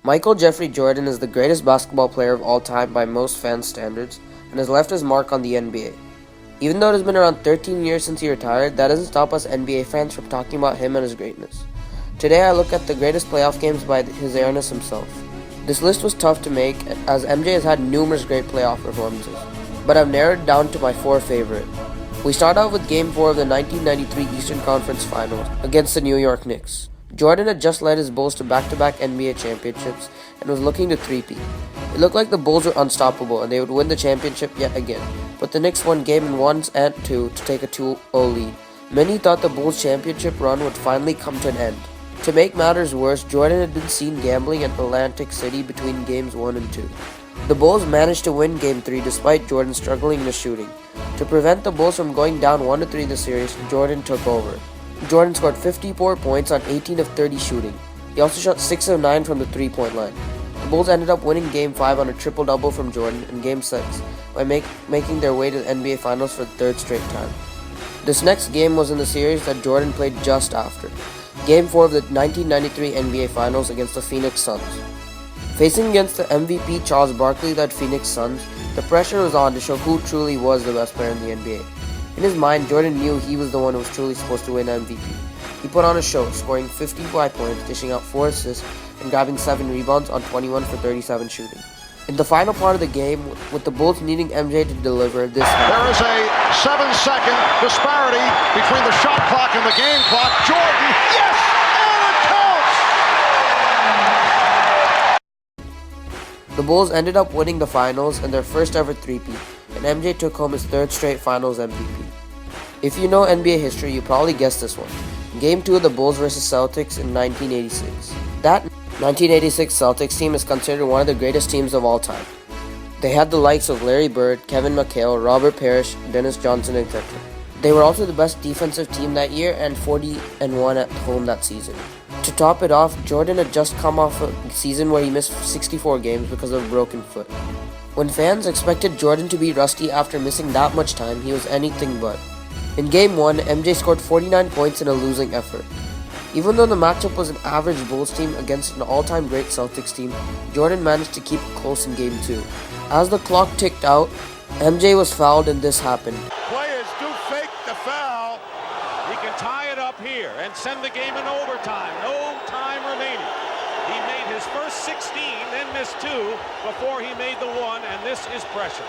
Michael Jeffrey Jordan is the greatest basketball player of all time by most fans' standards and has left his mark on the NBA. Even though it has been around 13 years since he retired, that doesn't stop us NBA fans from talking about him and his greatness. Today I look at the greatest playoff games by His Airness himself. This list was tough to make as MJ has had numerous great playoff performances, but I've narrowed it down to my 4 favorite. We start out with Game 4 of the 1993 Eastern Conference Finals against the New York Knicks. Jordan had just led his Bulls to back-to-back NBA championships and was looking to three-peat. It looked like the Bulls were unstoppable and they would win the championship yet again, but the Knicks won Game 1 and 2 to take a 2-0 lead. Many thought the Bulls' championship run would finally come to an end. To make matters worse, Jordan had been seen gambling at Atlantic City between Games 1 and 2. The Bulls managed to win Game 3 despite Jordan struggling in his shooting. To prevent the Bulls from going down 1-3 in the series, Jordan took over. Jordan scored 54 points on 18 of 30 shooting. He also shot 6 of 9 from the 3-point line. The Bulls ended up winning Game 5 on a triple-double from Jordan and Game 6 by making their way to the NBA Finals for the 3rd straight time. This next game was in the series that Jordan played just after, Game 4 of the 1993 NBA Finals against the Phoenix Suns. Facing against the MVP Charles Barkley-led Phoenix Suns, the pressure was on to show who truly was the best player in the NBA. In his mind, Jordan knew he was the one who was truly supposed to win MVP. He put on a show, scoring 55 points, dishing out 4 assists, and grabbing 7 rebounds on 21 for 37 shooting. In the final part of the game, with the Bulls needing MJ to deliver, this happened. There is a 7-second disparity between the shot clock and the game clock. Jordan, yes! And it counts! The Bulls ended up winning the finals and their first ever three-peat, and MJ took home his 3rd straight finals MVP. If you know NBA history, you probably guessed this one. Game 2 of the Bulls vs. Celtics in 1986. That 1986 Celtics team is considered one of the greatest teams of all time. They had the likes of Larry Bird, Kevin McHale, Robert Parrish, Dennis Johnson, etc. They were also the best defensive team that year and 40-1 at home that season. To top it off, Jordan had just come off a season where he missed 64 games because of a broken foot. When fans expected Jordan to be rusty after missing that much time, he was anything but. In Game 1, MJ scored 49 points in a losing effort. Even though the matchup was an average Bulls team against an all-time great Celtics team, Jordan managed to keep it close in Game 2. As the clock ticked out, MJ was fouled and this happened. Players do fake the foul. He can tie it up here and send the game in overtime. No time remaining. He made his first 16, then missed 2 before he made the 1, and this is pressure.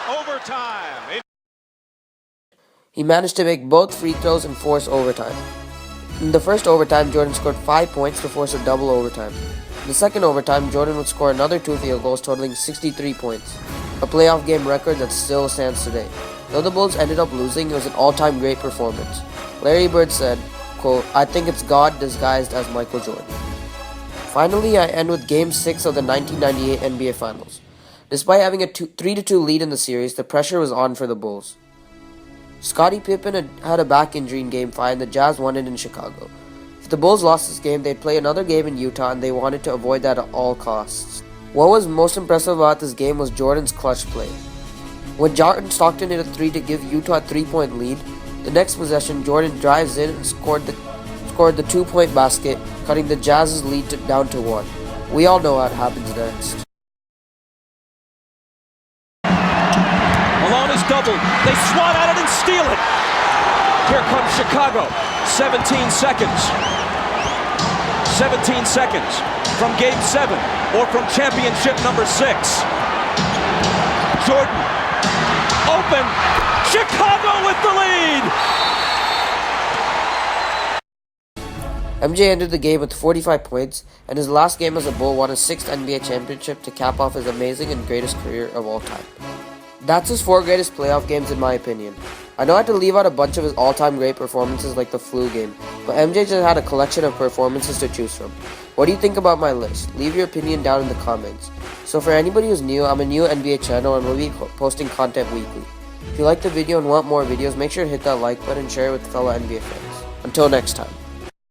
Overtime. He managed to make both free throws and force overtime. In the first overtime, Jordan scored 5 points to force a double overtime. In the second overtime, Jordan would score another 2 field goals totaling 63 points, a playoff game record that still stands today. Though the Bulls ended up losing, it was an all-time great performance. Larry Bird said, quote, "I think it's God disguised as Michael Jordan." Finally, I end with Game 6 of the 1998 NBA Finals. Despite having a 3-2 lead in the series, the pressure was on for the Bulls. Scottie Pippen had a back injury in Game 5 and the Jazz won it in Chicago. If the Bulls lost this game, they'd play another game in Utah and they wanted to avoid that at all costs. What was most impressive about this game was Jordan's clutch play. When John Stockton hit a 3 to give Utah a 3-point lead, the next possession Jordan drives in and scored the 2-point basket, cutting the Jazz's lead down to 1. We all know what happens next. Malone is doubled. They swat at it and steal it. Here comes Chicago. 17 seconds. 17 seconds from Game 7 or from championship number 6. Jordan. Open. Chicago with the lead. MJ ended the game with 45 points, and his last game as a Bull won his 6th NBA championship to cap off his amazing and greatest career of all time. That's his 4 greatest playoff games in my opinion. I know I had to leave out a bunch of his all-time great performances like the flu game, but MJ just had a collection of performances to choose from. What do you think about my list? Leave your opinion down in the comments. So for anybody who's new, I'm a new NBA channel and we'll be posting content weekly. If you liked the video and want more videos, make sure to hit that like button and share it with fellow NBA fans. Until next time.